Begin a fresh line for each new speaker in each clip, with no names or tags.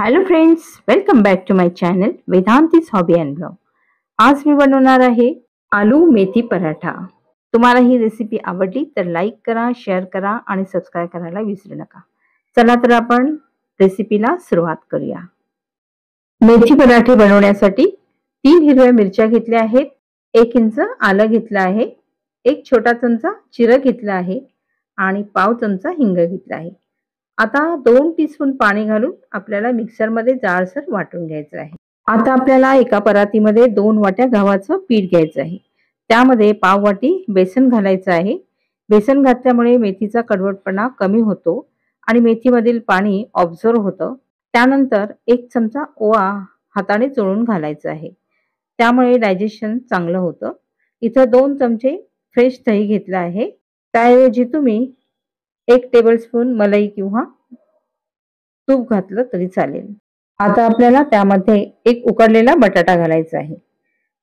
Hello friends, welcome back to my channel Vedanti's hobby and blog. आज मी बनवणार आहे आलू मेथी पराठा. तुम्हाला ही रेसिपी आवडली तर लाईक करा, शेअर करा आणि सबस्क्राईब करायला विसरू नका. चला तर आपण रेसिपीला सुरुवात करूया. मेथी पराठे बनवण्यासाठी 3 हिरव्या मिरच्या घेतल्या आहेत, 1 इंच आलं घेतलं आहे, 1 छोटा चमचा जिरं घेतलं आहे आणि पाव चमचा हिंग घेतला आहे. आता 2 टीस्पून पाणी घालून आपल्याला मिक्सरमध्ये जाडसर वाटून घ्यायचं आहे. आता आपल्याला एका परातीमध्ये 2 वाट्या गव्हाचं पीठ घ्यायचं आहे. त्यामध्ये पाव वाटी बेसन घालायचं आहे. बेसन घातल्यामुळे मेथीचा कडवटपणा कमी होतो आणि मेथीमधील पाणी ऑब्झर्व होतं. त्यानंतर 1 चमचा ओवा हाताने चोळून घालायचा आहे. त्यामुळे डायजेशन चांगलं होतं. इथं 2 चमचे फ्रेश दही घेतलं आहे. त्याऐवजी तुम्ही 1 टेबलस्पून मलाई किंवा तूप घातलं तरी चालेल. आता आपल्याला त्यामध्ये 1 उकडलेला बटाटा घालायचा आहे.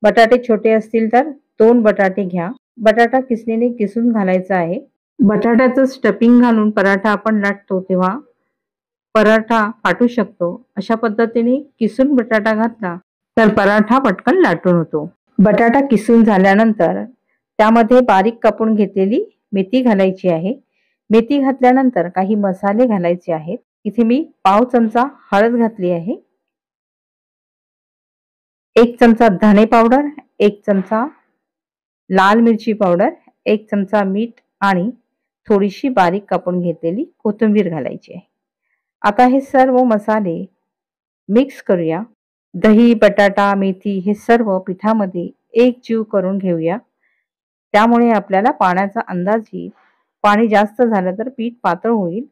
बटाटे छोटे असतील तर 2 बटाटे घ्या. बटाटा किसणीने किसून घालायचा आहे. बटाट्याचं स्टफिंग घालून पराठा आपण लाटतो तेव्हा पराठा फाटू शकतो. अशा पद्धतीने किसून बटाटा घातला तर पराठा पटकन लाटून होतो. बटाटा किसून झाल्यानंतर त्यामध्ये बारीक कापून घेतलेली मेथी घालायची आहे. मेथी घातल्यानंतर काही मसाले घालायचे आहेत. इथे मी पाव चमचा हळद घातली आहे, 1 चमचा धणे पावडर, 1 चमचा लाल मिरची पावडर, 1 चमचा मीठ आणि थोडीशी बारीक कापून घेतलेली कोथिंबीर घालायची आहे. आता हे सर्व मसाले मिक्स करूया. दही, बटाटा, मेथी हे सर्व पिठामध्ये एकजीव करून घेऊया. त्यामुळे आपल्याला पाण्याचा अंदाज येईल. पाणी जास्त झालं तर पीठ पातळ होईल.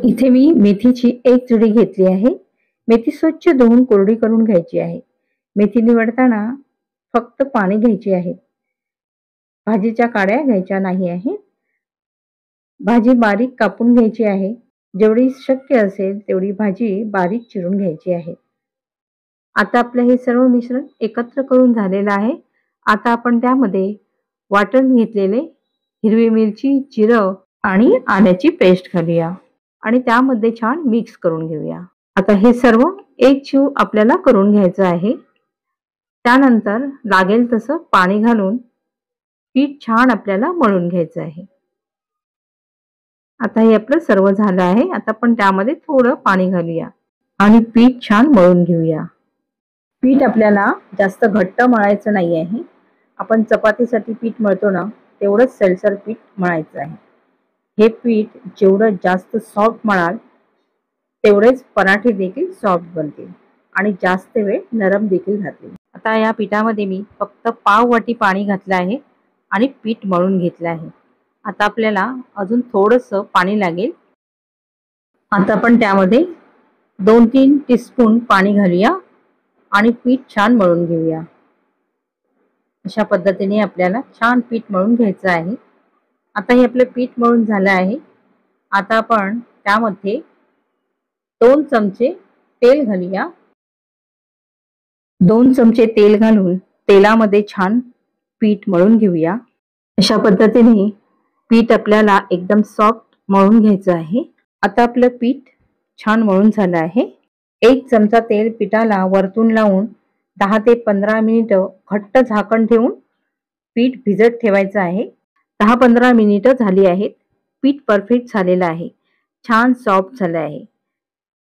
इथे मी मेथीची 1 जुडी घेतली आहे. मेथी स्वच्छ धुवून कोरडी करून घ्यायची आहे. मेथी निवडताना फक्त पाणी घ्यायची आहे. भाजीच्या काड्या घ्यायच्या नाही आहे. भाजी बारीक कापून घ्यायची आहे. जेवढी शक्य असेल तेवढी भाजी बारीक चिरून घ्यायची आहे. आता आपलं हे सर्व मिश्रण एकत्र करून झालेलं आहे. आता आपण त्यामध्ये वाटण घेतलेले हिरवी मिरची, जिरं आणि आल्याची पेस्ट घालूया आणि त्यामध्ये छान मिक्स करून घेऊया. आता हे सर्व एकजीव आपल्याला करून घ्यायचं आहे. त्यानंतर लागेल तसं पाणी घालून पीठ छान आपल्याला मळून घ्यायचं आहे. आता हे आपलं सर्व झालं आहे. आता आपण त्यामध्ये थोडं पाणी घालूया आणि पीठ छान मळून घेऊया. पीठ आपल्याला जास्त घट्ट मळायचं नाही आहे. आपण चपातीसाठी पीठ मळतो ना तेवढंच सैलसर पीठ मळायचं आहे. हे पीठ जेवढं जास्त सॉफ्ट मळाल तेवढेच पराठे देखील सॉफ्ट बनतील आणि जास्त वेळ नरम देखील राहतील. आता या पिठामध्ये मी फक्त पाव वाटी पाणी घातलं आहे आणि पीठ मळून घेतलं आहे. आता आपल्याला अजून थोडंसं पाणी लागेल. आता आपण त्यामध्ये 2-3 टीस्पून पाणी घालूया आणि पीठ छान मळून घेऊया. अशा पद्धतीने आपल्याला छान पीठ मळून घ्यायचं आहे. आता हे आपलं पीठ मळून झालं आहे. आता आपण त्यामध्ये 2 चमचे तेल घालूया. 2 चमचे तेल घालून तेलामध्ये छान पीठ मळून घेऊया. अशा पद्धतीने पीठ आपल्याला एकदम सॉफ्ट मळून घ्यायचं आहे. आता आपलं पीठ छान मळून झालं आहे. 1 चमचा तेल पिठाला वरतून लावून 10 ते 15 मिनिटं घट्ट झाकण ठेवून पीठ भिजत ठेवायचं आहे. 10-15 मिनिटं झाली आहेत. पीठ परफेक्ट झालेलं आहे. छान सॉफ्ट झालं आहे.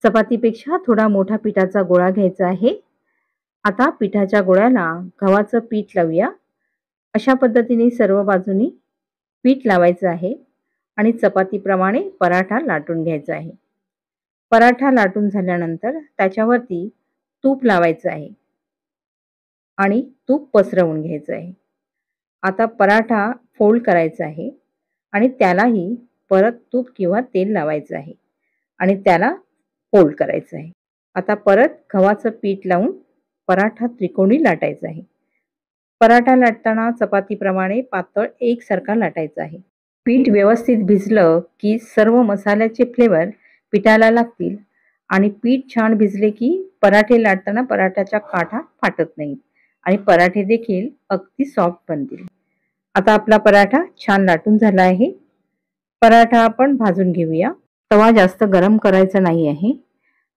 चपातीपेक्षा थोडा मोठा पिठाचा गोळा घ्यायचा आहे. आता पिठाच्या गोळ्याला गव्हाचं पीठ लावूया. अशा पद्धतीने सर्व बाजूनी पीठ लावायचं आहे आणि चपातीप्रमाणे पराठा लाटून घ्यायचा आहे. पराठा लाटून झाल्यानंतर त्याच्यावरती तूप लावायचं आहे आणि तूप पसरवून घ्यायचं आहे. आता पराठा फोल्ड करायचा आहे आणि त्यालाही परत तूप किंवा तेल लावायचं आहे आणि त्याला फोल्ड करायचं आहे. आता परत गव्हाचं पीठ लावून पराठा त्रिकोणी लाटायचा आहे. पराठा लाटताना चपातीप्रमाणे पातळ एकसारखा लाटायचा आहे. पीठ व्यवस्थित भिजलं की सर्व मसाल्याचे फ्लेवर पिठाला लागतील आणि पीठ छान भिजले की पराठे लाटताना पराठ्याच्या काठा फाटत नाहीत आणि पराठे देखील अगदी सॉफ्ट बनतील. आता आपला पराठा छान लाटून झाला आहे. पराठा आपण भाजून घेऊया. तवा जास्त गरम करायचा नाही आहे.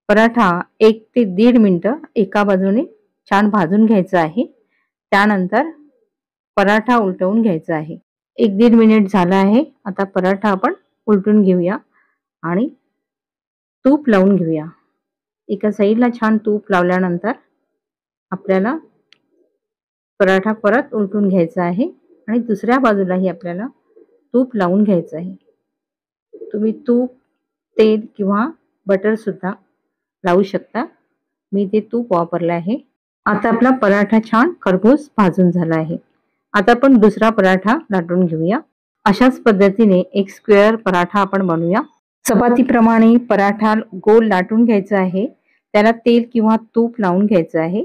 पराठा 1 ते 1.5 मिनिटं एका बाजूने छान भाजून घ्यायचा आहे. त्यानंतर पराठा उलटवून घ्यायचा आहे. 1-1.5 मिनिट झाला आहे. आता पराठा आपण उलटून घेऊया आणि तूप लावून घेऊया. एका साईडला छान तूप लावल्यानंतर आपल्याला पराठा परत उलटून घ्यायचा आहे आणि दुसऱ्या बाजूलाही आपल्याला तूप लावून घ्यायचं आहे. तुम्ही तूप, तेल किंवा बटर सुद्धा लावू शकता. मी ते तूप वापरलं आहे. आता आपला पराठा छान खरपूस भाजून झाला आहे. आता आपण दुसरा पराठा लाटून घेऊया. अशाच पद्धतीने एक स्क्वेअर पराठा आपण बनवूया. चपातीप्रमाणे पराठा गोल लाटून घ्यायचा आहे. त्याला तेल किंवा तूप लावून घ्यायचं आहे.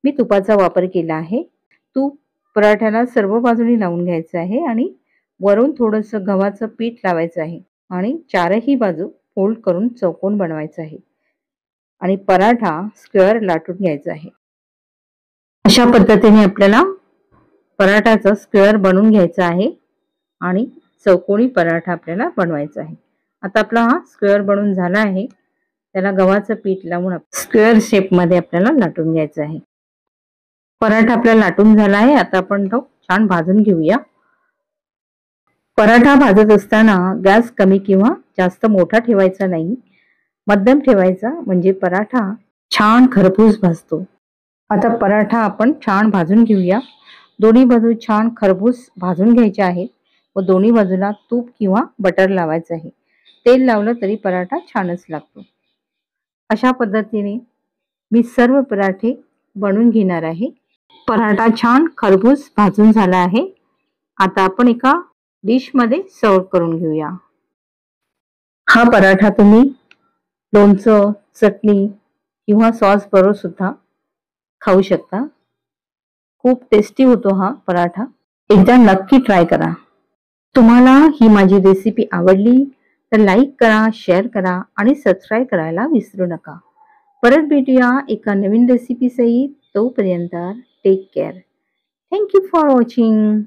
मी तुपाचा वापर केला आहे. तूप पराठ्याला सर्व बाजूनी लावून घ्यायचं आहे आणि वरून थोडंसं गव्हाचं पीठ लावायचं आहे आणि चारही बाजू फोल्ड करून चौकोन बनवायचा आहे आणि पराठा स्क्वेअर लाटून घ्यायचा आहे. अशा पद्धतीने आपल्याला पराठाचा स्क्वेअर बनवून घ्यायचा आहे आणि चौकोनी पराठा आपल्याला बनवायचा आहे. आता आपला हा स्क्वेअर बनवून झाला आहे. त्याला गव्हाचं पीठ लावून स्क्वेअर शेपमध्ये आपल्याला लाटून घ्यायचं आहे. पराठा आपला लाटून झाला आहे. आता आपण तो छान भाजून घेऊया. पराठा भाजत असताना गॅस कमी किंवा जास्त मोठा ठेवायचा नाही, मध्यम ठेवायचा, म्हणजे पराठा छान खरपूस भाजतो. आता पराठा आपण छान भाजून घेऊया. दोन्ही बाजू छान खरपूस भाजून घ्यायचे आहेत व दोन्ही बाजूला तूप किंवा बटर लावायचं आहे. तेल लावलं तरी पराठा छानच लागतो. अशा पद्धतीने मी सर्व पराठे बनवून घेणार आहे. पराठा छान खरपूस भाजून झाला आहे. आता आपण एका डिशमध्ये सर्व करून घेऊया. हा पराठा तुम्ही लोणचं, चटणी किंवा सॉस बरोबर सुद्धा खाऊ शकता. खूप टेस्टी होतो हा पराठा. एकदा नक्की ट्राय करा. तुम्हाला ही माझी रेसिपी आवडली तर लाईक करा, शेअर करा आणि सबस्क्राईब करायला विसरू नका. परत भेटूया एका नवीन रेसिपी सहित. तोपर्यंत take care. Thank you for watching.